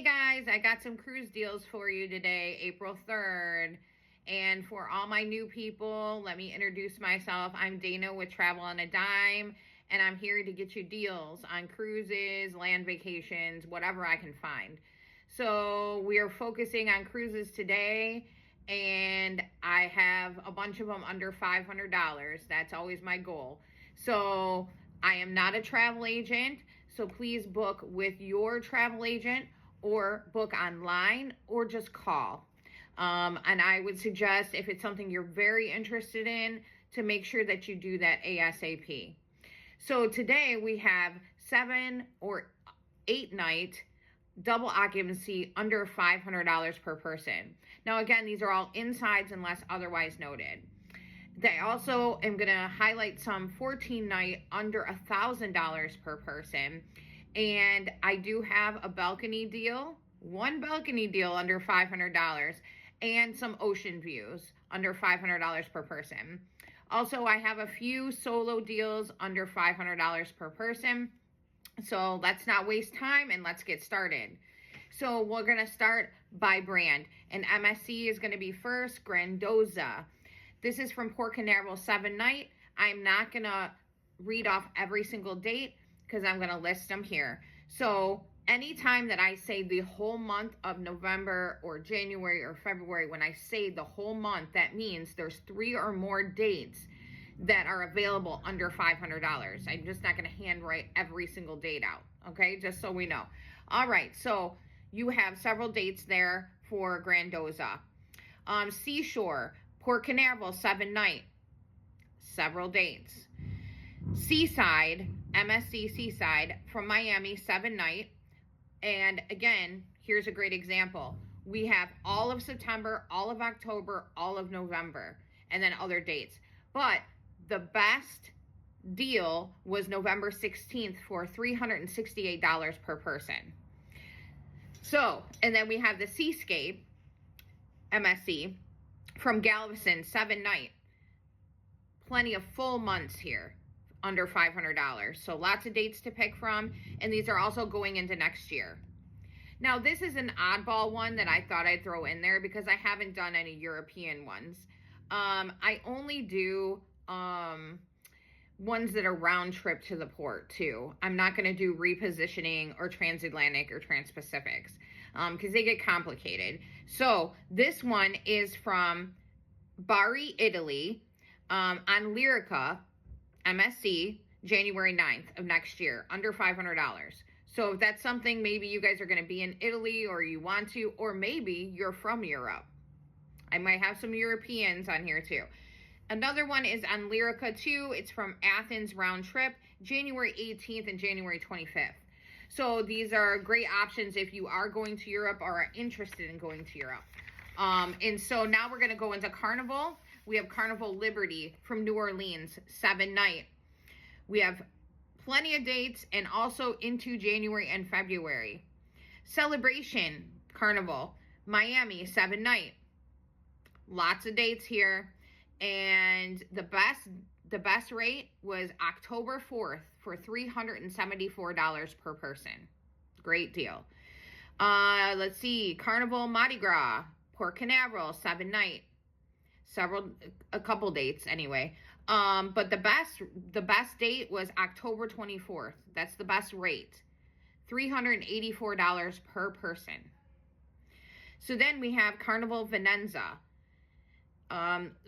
guys, I got some cruise deals for you today, April 3rd. And for all my new people, let me introduce myself. I'm Dana with Travel on a Dime, and I'm here to get you deals on cruises, land vacations, whatever I can find. So we are focusing on cruises today, and I have a bunch of them under $500. That's always my goal. So I am not a travel agent, so please book with your travel agent or book online or just call. And I would suggest, if it's something you're very interested in, to make sure that you do that ASAP. So today we have 7 or 8 night double occupancy under $500 per person. Now again, these are all insides unless otherwise noted. They also am going to highlight some 14 night under $1,000 per person. And I do have a balcony deal, one balcony deal under $500, and some ocean views under $500 per person. Also, I have a few solo deals under $500 per person. So let's not waste time and let's get started. So we're going to start by brand. And MSC is going to be first, Grandiosa. This is from Port Canaveral 7 night. I'm not going to read off every single date because I'm going to list them here. So anytime that I say the whole month of November or January or February, when I say the whole month, that means there's 3 or more dates that are available under $500. I'm just not going to handwrite every single date out, okay? Just so we know. All right, so you have several dates there for Grandiosa. Seashore, Port Canaveral, 7 night, several dates. Seaside, MSC Seaside from Miami, 7 night. And again, here's a great example. We have all of September, all of October, all of November, and then other dates. But the best deal was November 16th for $368 per person. So, and then we have the Seascape, MSC, from Galveston, 7 night. Plenty of full months here, under $500. So lots of dates to pick from, and these are also going into next year. Now, this is an oddball one that I thought I'd throw in there because I haven't done any European ones. I only do ones that are round trip to the port too. I'm not going to do repositioning or transatlantic or transpacifics because they get complicated. So this one is from Bari, Italy, on Lyrica, MSC, January 9th of next year, under $500. So if that's something, maybe you guys are going to be in Italy or you want to, or maybe you're from Europe. I might have some Europeans on here too. Another one is on Lyrica too. It's from Athens round trip, January 18th and January 25th. So these are great options if you are going to Europe or are interested in going to Europe. And so now we're going to go into Carnival. We have Carnival Liberty from New Orleans, 7 night. We have plenty of dates and also into January and February. Celebration Carnival, Miami, 7 night. Lots of dates here. And the best rate was October 4th for $374 per person. Great deal. Let's see, Carnival Mardi Gras, Port Canaveral, 7 night. A couple dates anyway. But the best date was October 24th. That's the best rate. $384 per person. So then we have Carnival Venezia.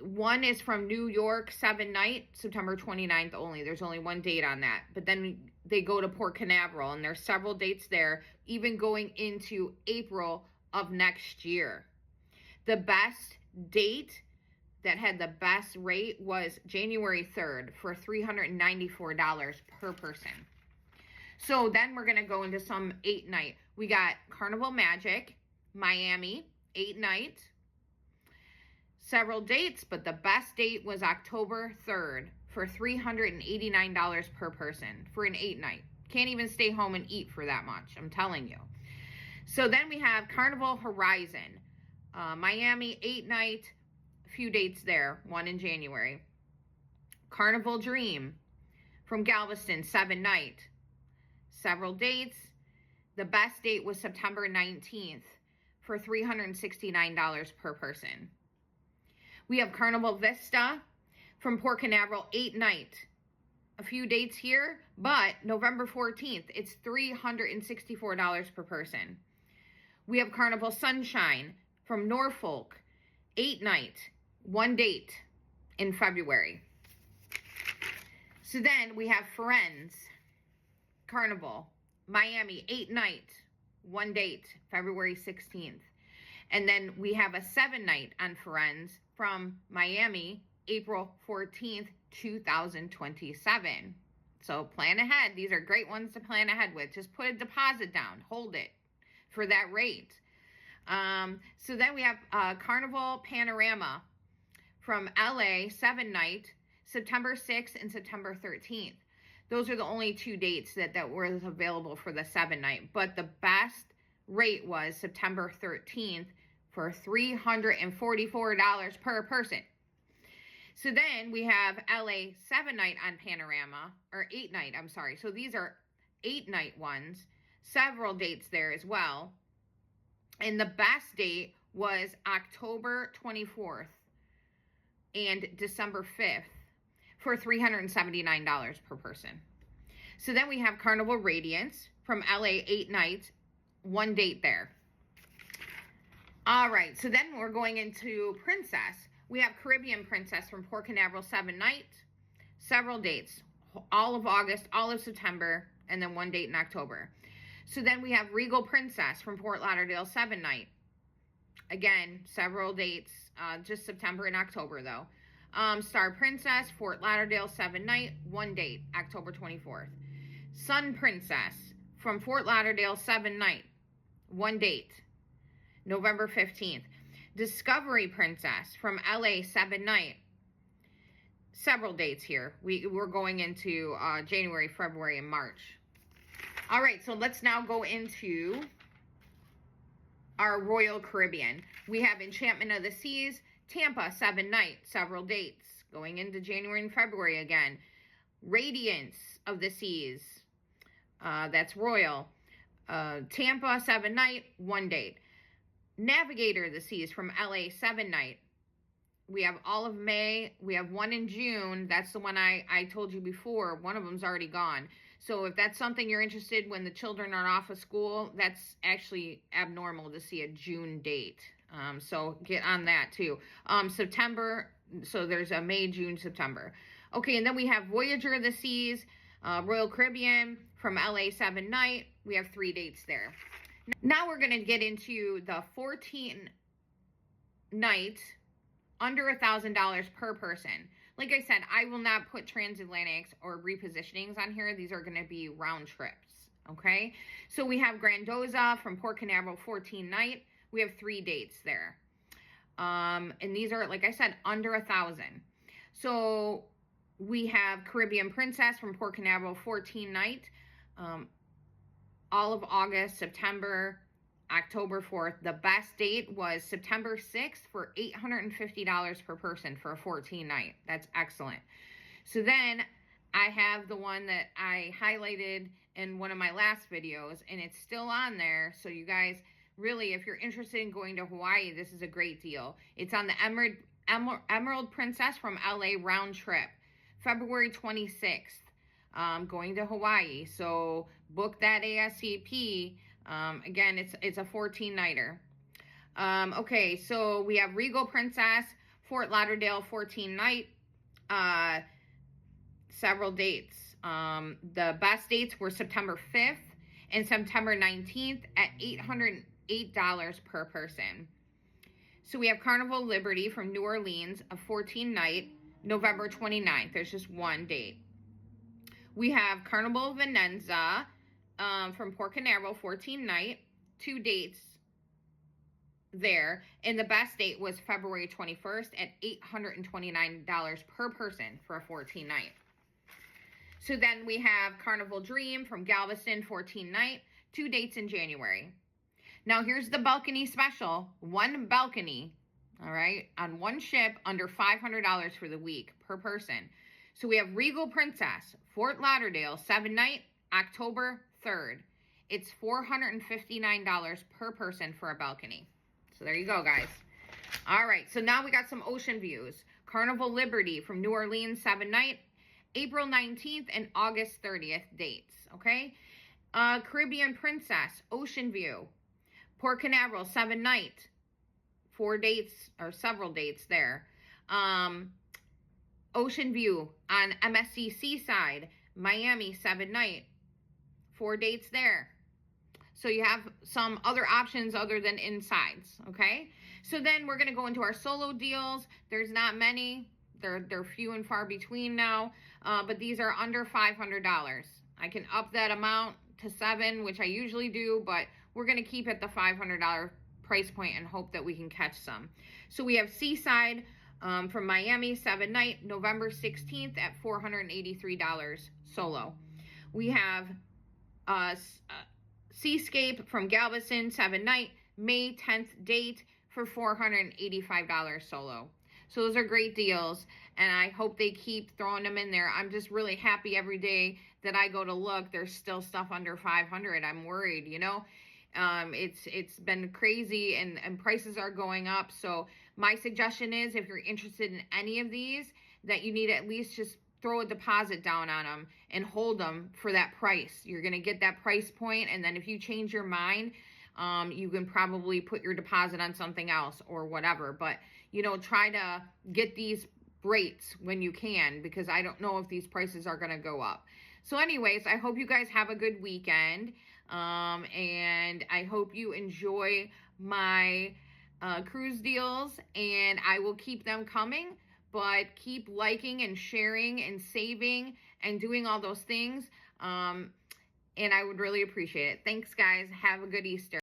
One is from New York, 7 night, September 29th only. There's only one date on that. But then they go to Port Canaveral, and there's several dates there, even going into April of next year. The best date that had the best rate was January 3rd for $394 per person. So then we're going to go into some 8 night. We got Carnival Magic, Miami, 8 night. Several dates, but the best date was October 3rd for $389 per person for an 8 night. Can't even stay home and eat for that much, I'm telling you. So then we have Carnival Horizon, Miami, 8 night, a few dates there, one in January. Carnival Dream from Galveston, 7 night, several dates. The best date was September 19th for $369 per person. We have Carnival Vista from Port Canaveral, 8-night. A few dates here, but November 14th, it's $364 per person. We have Carnival Sunshine from Norfolk, 8-night, 1 date in February. So then we have Friends Carnival, Miami, 8-night, 1 date, February 16th. And then we have a 7-night on Friends from Miami, April 14th, 2027. So plan ahead. These are great ones to plan ahead with. Just put a deposit down. Hold it for that rate. So then we have Carnival Panorama from LA, 7-night, September 6th and September 13th. Those are the only 2 dates that were available for the 7-night. But the best rate was September 13th for $344 per person. So then we have LA 7-night on Panorama, or 8-night, I'm sorry. So these are 8-night ones, several dates there as well. And the best date was October 24th and December 5th for $379 per person. So then we have Carnival Radiance from LA, 8 nights, 1 date there. All right, so then we're going into Princess. We have Caribbean Princess from Port Canaveral, 7-night, several dates, all of August, all of September, and then 1 date in October. So then we have Regal Princess from Fort Lauderdale, 7-night. Again, several dates, just September and October though. Star Princess, Fort Lauderdale, 7-night, 1 date, October 24th. Sun Princess from Fort Lauderdale, 7-night, 1 date, November 15th. Discovery Princess from LA, 7-night. Several dates here. We're going into January, February, and March. All right, so let's now go into our Royal Caribbean. We have Enchantment of the Seas, Tampa, 7-night, several dates. Going into January and February again. Radiance of the Seas, that's Royal. Tampa, 7-night, 1 date. Navigator of the Seas from LA, 7-night. We have all of May. We have 1 in June. That's the one I told you before. One of them's already gone. So if that's something you're interested when the children are off of school, that's actually abnormal to see a June date. So get on that too. September, so there's a May, June, September. Okay, and then we have Voyager of the Seas, Royal Caribbean from LA, 7-night. We have 3 dates there. Now we're going to get into the 14-night, under $1,000 per person. Like I said, I will not put transatlantics or repositionings on here. These are going to be round trips, okay? So we have Grandoza from Port Canaveral, 14-night. We have 3 dates there. And these are, like I said, under $1,000. So we have Caribbean Princess from Port Canaveral, 14-night. All of August, September, October 4th. The best date was September 6th for $850 per person for a 14-night. That's excellent. So then I have the one that I highlighted in one of my last videos, and it's still on there. So you guys, really, if you're interested in going to Hawaii, this is a great deal. It's on the Emerald Princess from LA round trip, February 26th. Going to Hawaii. So book that ASAP. Again, it's a 14-nighter. Okay, so we have Regal Princess, Fort Lauderdale, 14-night. Several dates. The best dates were September 5th and September 19th at $808 per person. So we have Carnival Liberty from New Orleans, a 14-night, November 29th. There's just 1 date. We have Carnival Veneza from Port Canaveral, 14-night, 2 dates there. And the best date was February 21st at $829 per person for a 14-night. So then we have Carnival Dream from Galveston, 14-night, 2 dates in January. Now here's the balcony special. 1 balcony, all right, on 1 ship under $500 for the week per person. So we have Regal Princess, Fort Lauderdale, 7-night, October 3rd. It's $459 per person for a balcony. So there you go, guys. All right, so now we got some ocean views. Carnival Liberty from New Orleans, 7-night, April 19th and August 30th dates, okay? Caribbean Princess, Ocean View, Port Canaveral, 7-night, 4 dates or several dates there. Ocean View on MSC Seaside, Miami, 7-night, 4 dates there. So you have some other options other than insides, okay? So then we're going to go into our solo deals. There's not many. They're few and far between now, but these are under $500. I can up that amount to $700, which I usually do, but we're going to keep at the $500 price point and hope that we can catch some. So we have Seaside from Miami, 7-night, November 16th at $483 solo. We have Seascape from Galveston, 7-night, May 10th date for $485 solo. So those are great deals, and I hope they keep throwing them in there. I'm just really happy every day that I go to look. There's still stuff under $500. I'm worried, you know. It's been crazy, and prices are going up. So my suggestion is, if you're interested in any of these, that you need to at least just throw a deposit down on them and hold them for that price. You're going to get that price point, and then if you change your mind, you can probably put your deposit on something else or whatever. But, you know, try to get these rates when you can, because I don't know if these prices are going to go up. So anyways, I hope you guys have a good weekend. And I hope you enjoy my cruise deals, and I will keep them coming. But keep liking and sharing and saving and doing all those things. And I would really appreciate it. Thanks, guys. Have a good Easter.